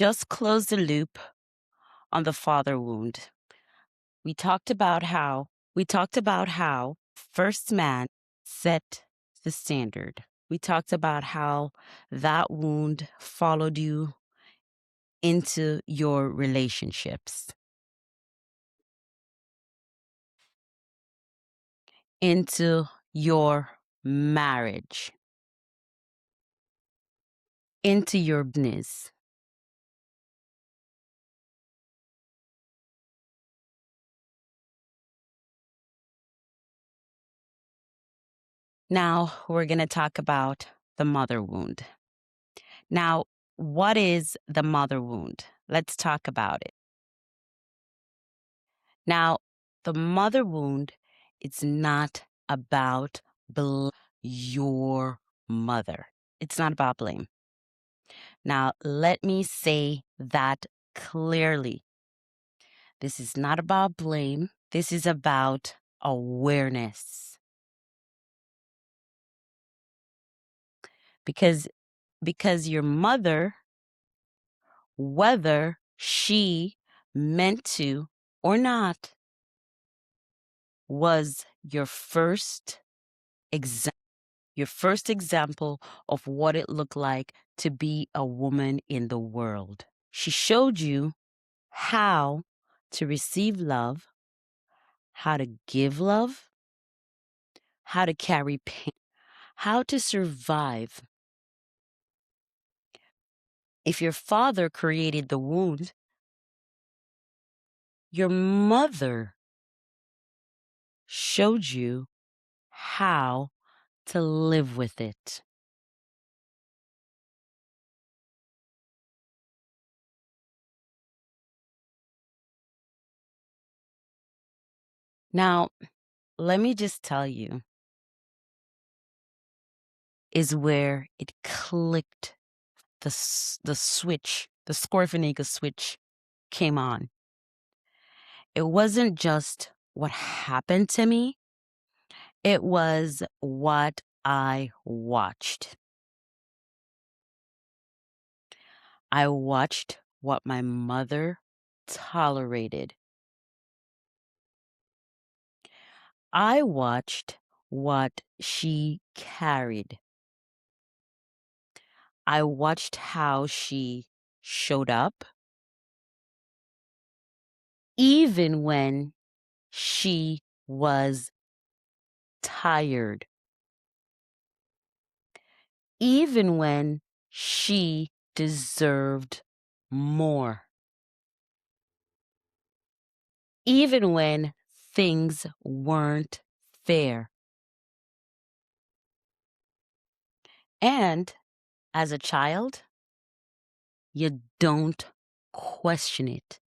Just close the loop on the father wound. We talked about how first man set the standard. We talked about how that wound followed you into your relationships, into your marriage, into your business. Now we're going to talk about the mother wound. Now, what is the mother wound? Let's talk about it. Now, the mother wound, it's not about your mother. It's not about blame. Now, let me say that clearly. This is not about blame. This is about awareness. Because your mother, whether she meant to or not, was your first example of what it looked like to be a woman in the world. She showed you how to receive love, how to give love, how to carry pain, how to survive. If your father created the wound, your mother showed you how to live with it. Now, let me just tell you, is where it clicked. The switch, the Scorfinaga switch came on. It wasn't just what happened to me, it was what I watched. I watched what my mother tolerated. I watched what she carried. I watched how she showed up, even when she was tired, even when she deserved more, even when things weren't fair. And as a child, you don't question it,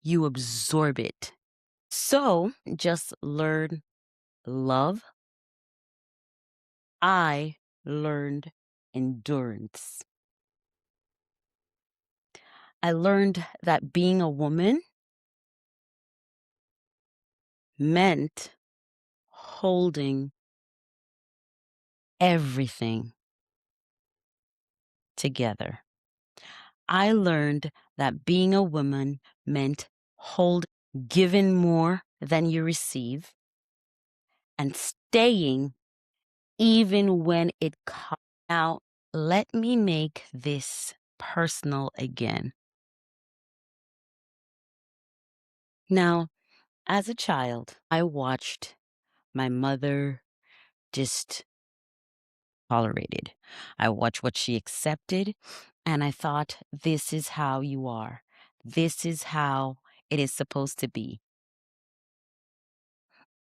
you absorb it. So just learn love. I learned endurance. I learned that being a woman meant holding everything together. I learned that being a woman meant giving more than you receive and staying even when it costs. Now, let me make this personal again. Now, as a child, I watched my mother just tolerated. I watched what she accepted, and I thought, this is how you are. This is how it is supposed to be.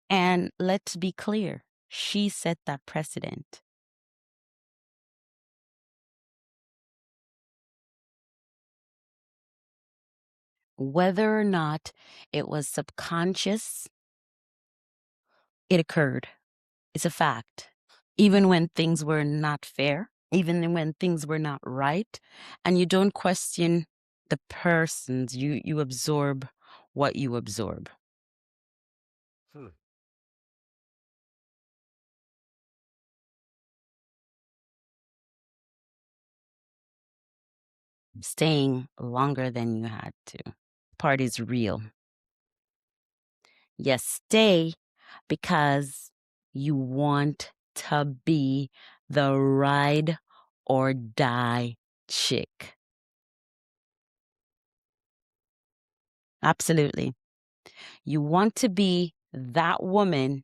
And let's be clear, she set that precedent. Whether or not it was subconscious, it occurred. It's a fact. Even when things were not fair, even when things were not right, and you don't question the persons, you absorb what you absorb. staying longer than you had to. Part is real. Yes, stay because you want to be the ride or die chick. Absolutely. You want to be that woman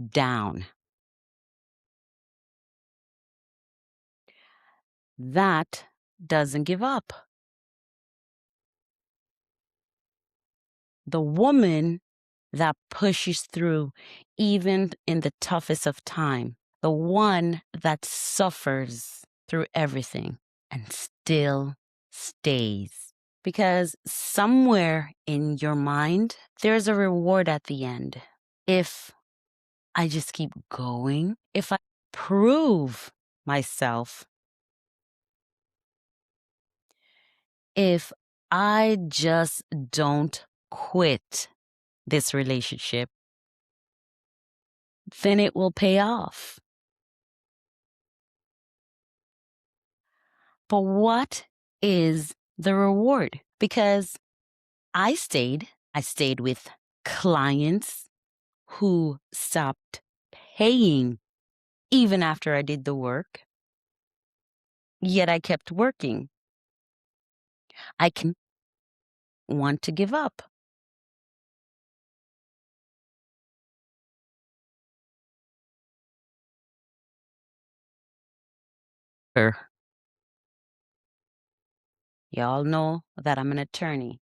down. That doesn't give up. The woman that pushes through even in the toughest of time. The one that suffers through everything and still stays. Because somewhere in your mind, there's a reward at the end. If I just keep going, if I prove myself, if I just don't quit this relationship, then it will pay off. But what is the reward? Because I stayed with clients who stopped paying even after I did the work. Yet I kept working. I can want to give up. Y'all know that I'm an attorney.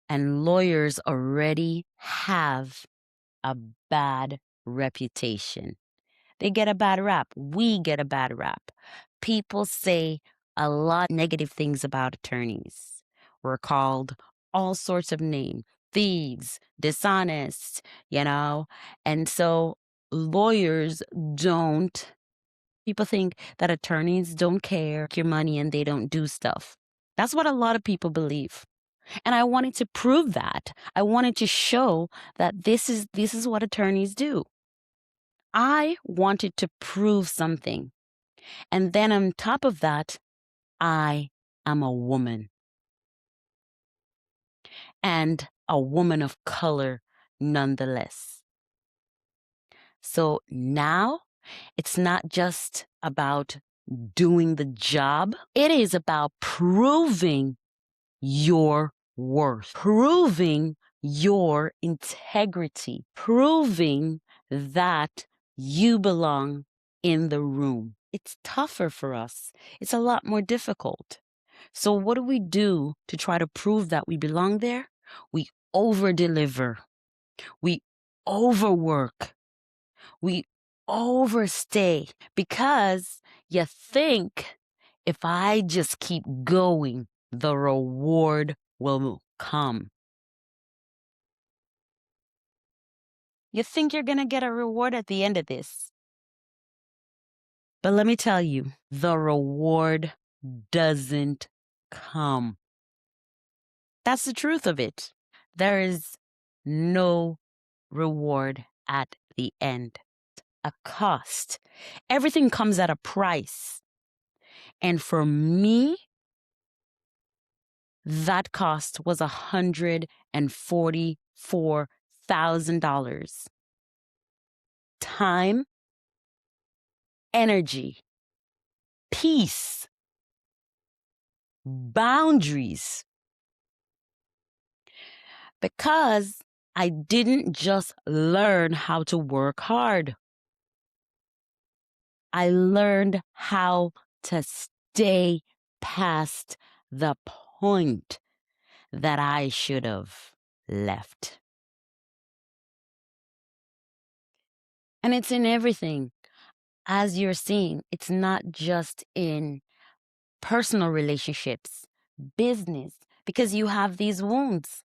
And lawyers already have a bad reputation. They get a bad rap. We get a bad rap. People say a lot of negative things about attorneys. We're called all sorts of names, thieves, dishonest, And so lawyers don't, people think that attorneys don't care your money and they don't do stuff. That's what a lot of people believe. And I wanted to prove that. I wanted to show that this is what attorneys do. I wanted to prove something. And then on top of that, I am a woman. And a woman of color nonetheless. So now it's not just about doing the job. It is about proving your worth, proving your integrity, proving that you belong in the room. It's tougher for us. It's a lot more difficult. So what do we do to try to prove that we belong there? We over-deliver. We overwork. We overstay because you think if I just keep going, the reward will come. You think you're going to get a reward at the end of this. But let me tell you, the reward doesn't come. That's the truth of it. There is no reward at the end. A cost. Everything comes at a price. And for me, that cost was $144,000. Time, energy, peace, boundaries. Because I didn't just learn how to work hard. I learned how to stay past the point that I should have left. And it's in everything. As you're seeing, it's not just in personal relationships, business, because you have these wounds.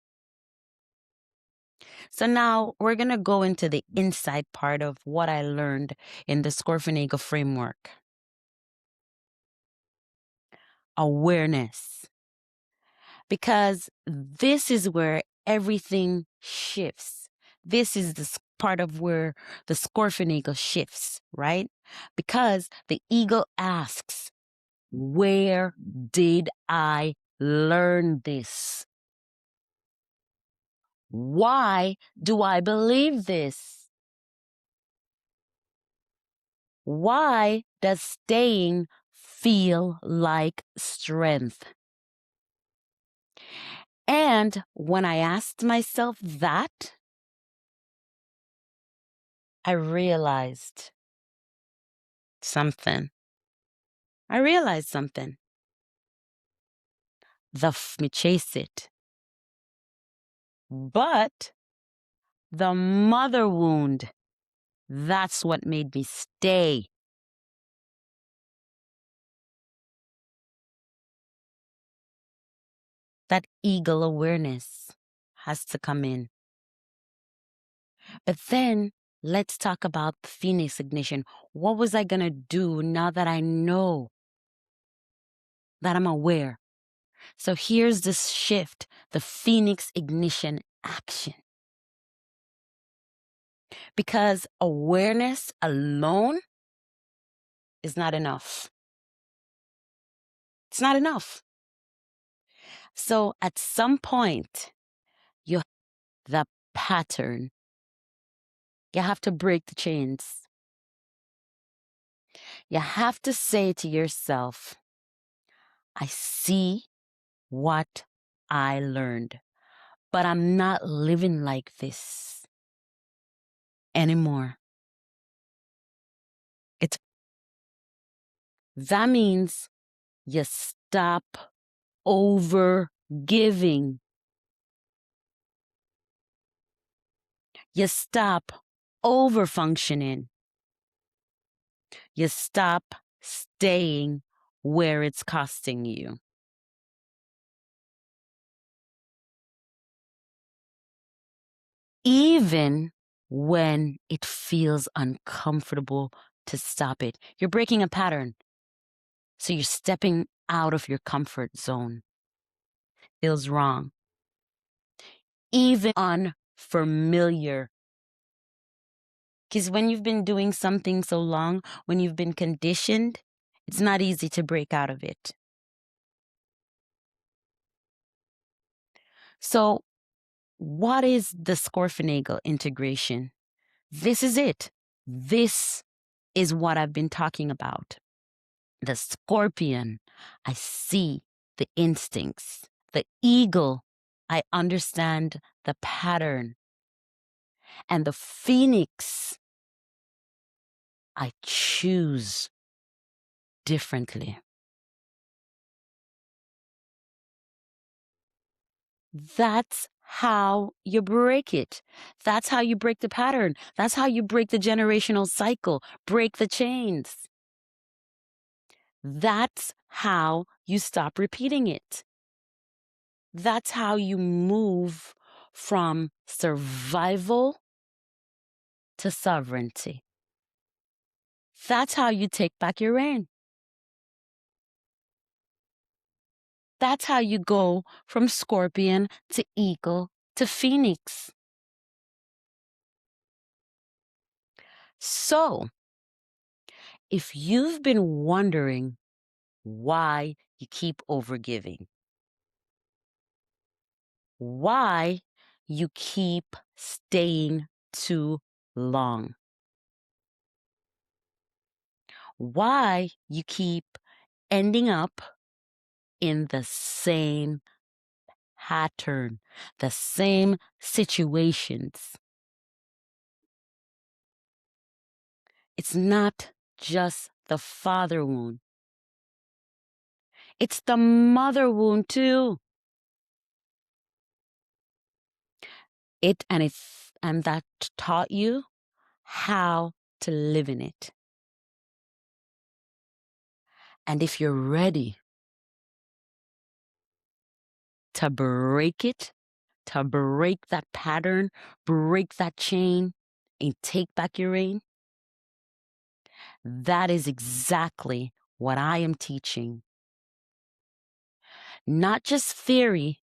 So now we're going to go into the inside part of what I learned in the Scorfinagle framework. Awareness. Because this is where everything shifts. This is the part of where the Scorfinagle shifts, right? Because the ego asks, Where did I learn this? Why do I believe this? Why does staying feel like strength? And when I asked myself that, I realized something. Me chase it. But the mother wound, that's what made me stay. That eagle awareness has to come in. But then let's talk about Phoenix ignition. What was I going to do now that I know that I'm aware? So here's this shift, the Phoenix ignition action. Because awareness alone is not enough. It's not enough. So at some point, you have the pattern. You have to break the chains. You have to say to yourself, I see what I learned, but I'm not living like this anymore. That means you stop over giving. You stop over functioning. You stop staying where it's costing you. Even when it feels uncomfortable to stop it. You're breaking a pattern. So you're stepping out of your comfort zone. Feels wrong. Even unfamiliar. Because when you've been doing something so long, when you've been conditioned, it's not easy to break out of it. So what is the Scorfinagle integration? This is it. This is what I've been talking about. The scorpion, I see the instincts. The eagle, I understand the pattern. And the phoenix, I choose differently. That's how you break it. That's how you break the pattern. That's how you break the generational cycle, break the chains. That's how you stop repeating it. That's how you move from survival to sovereignty. That's how you take back your reign. That's how you go from scorpion to eagle to phoenix. So, if you've been wondering why you keep overgiving, why you keep staying too long, why you keep ending up in the same pattern, the same situations. It's not just the father wound. It's the mother wound too. And that taught you how to live in it. And if you're ready to break it, to break that pattern, break that chain, and take back your reign, that is exactly what I am teaching. Not just theory,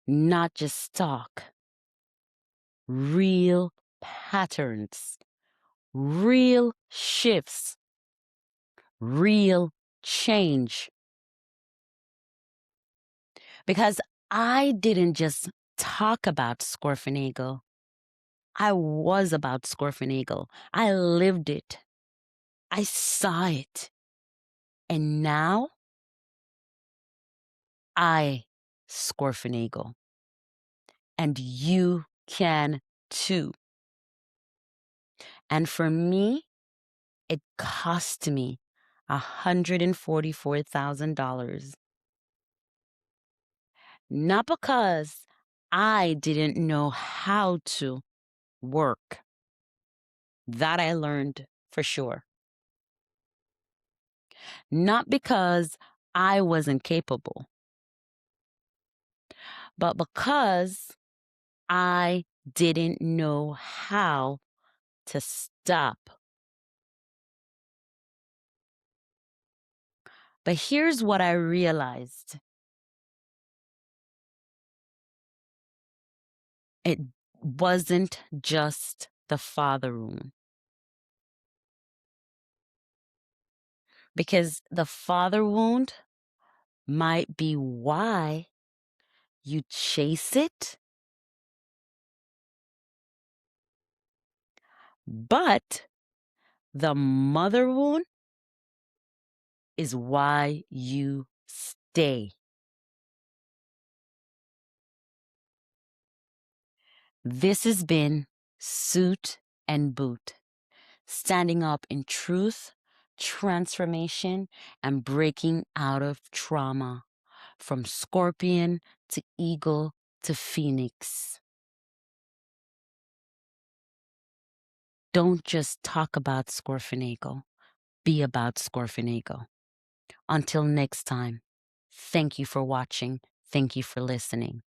not just talk. Real patterns, real shifts, real change. Because I didn't just talk about Scorfinagle. I was about Scorfinagle. I lived it. I saw it. And now I Scorfinagle. And you can too. And for me, it cost me $144,000. Not because I didn't know how to work. That I learned for sure. Not because I wasn't capable, but because I didn't know how to stop. But here's what I realized. It wasn't just the father wound. Because the father wound might be why you chase it, but the mother wound is why you stay. This has been Suit and Boot, standing up in truth, transformation, and breaking out of trauma, from scorpion to eagle to phoenix. Don't just talk about Scorfinagle, be about Scorfinagle. Until next time, thank you for watching. Thank you for listening.